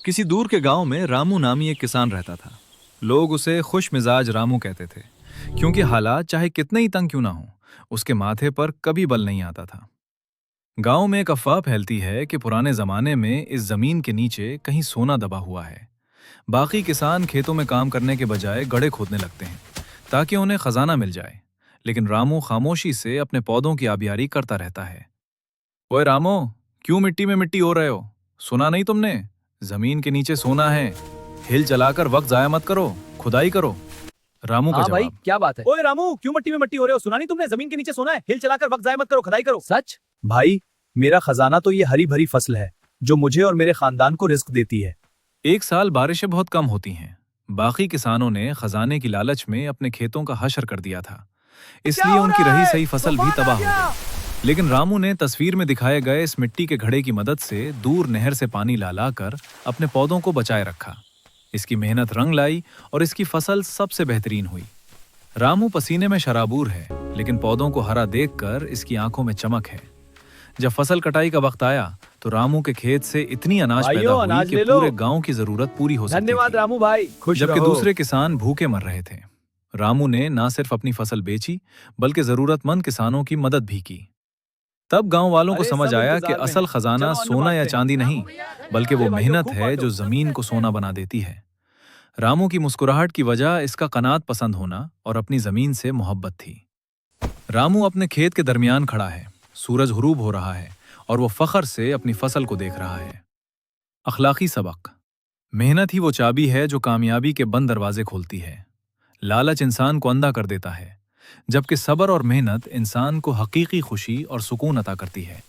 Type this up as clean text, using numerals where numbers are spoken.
किसी दूर के गांव में रामू नामी एक किसान रहता था। लोग उसे खुश मिजाज रामू कहते थे, क्योंकि हालात चाहे कितने ही तंग क्यों ना हो, उसके माथे पर कभी बल नहीं आता था। गांव में एक अफवाह फैलती है कि पुराने जमाने में इस जमीन के नीचे कहीं सोना दबा हुआ है। बाकी किसान खेतों में काम करने के बजाय गड्ढे खोदने लगते हैं ताकि उन्हें खजाना मिल जाए, लेकिन रामू खामोशी से अपने पौधों की आबियारी करता रहता है। ओए रामो, क्यों मिट्टी में मिट्टी हो रहे हो? सुना नहीं तुमने? जमीन के नीचे सोना है। हिल चलाकर वक्त जाया मत करो, खुदाई करो। रामू का हाँ भाई, जवाब। क्या बात है? ओए रामू, क्यों मट्टी में मट्टी हो रहे हो? सुना नहीं तुमने? जमीन के नीचे सोना है। हिल चलाकर वक्त जाया मत करो, खुदाई करो। सच? भाई, मेरा खजाना तो ये हरी भरी फसल है जो मुझे और मेरे खानदान को रिस्क देती है। एक साल बारिशें बहुत कम होती हैं। बाकी किसानों ने खजाने की लालच में अपने खेतों का हशर कर दिया था, इसलिए उनकी रही सही फसल भी तबाह हो गई। लेकिन रामू ने तस्वीर में दिखाए गए इस मिट्टी के घड़े की मदद से दूर नहर से पानी ला ला कर अपने पौधों को बचाए रखा। इसकी मेहनत रंग लाई और इसकी फसल सबसे बेहतरीन हुई। रामू पसीने में शराबूर है, लेकिन पौधों को हरा देखकर इसकी आंखों में चमक है। जब फसल कटाई का वक्त आया तो रामू के खेत से इतनी अनाज पैदा भाइयों, हुई अनाज कि ले लो। पूरे गांव की जरूरत पूरी हो सकती धन्यवाद थी। रामू भाई, खुश जबकि रहो। दूसरे किसान भूखे मर रहे थे। रामू ने न सिर्फ अपनी फसल बेची, बल्कि जरूरतमंद किसानों की मदद भी की। तब गांव वालों को अरे, समझ सब आया कि इंतजार में असल हैं। खजाना चलो, अन्न सोना या बांटते हैं। चांदी नहीं, बल्कि वो अरे भाइयों, मेहनत खूब है बांटो। जो जमीन को सोना बना देती है। रामू की मुस्कुराहट की वजह इसका कनात पसंद होना और अपनी जमीन से मोहब्बत थी। रामू अपने खेत के दरमियान खड़ा है, सूरज हुरूब हो रहा है और वो फख्र से अपनी फसल को देख रहा है। अखलाकी सबक। मेहनत ही वो चाबी है जो कामयाबी के बंद दरवाजे खोलती है। लालच इंसान को अंधा कर देता है, जबकि सब्र और मेहनत इंसान को हकीकी खुशी और सुकून अता करती है।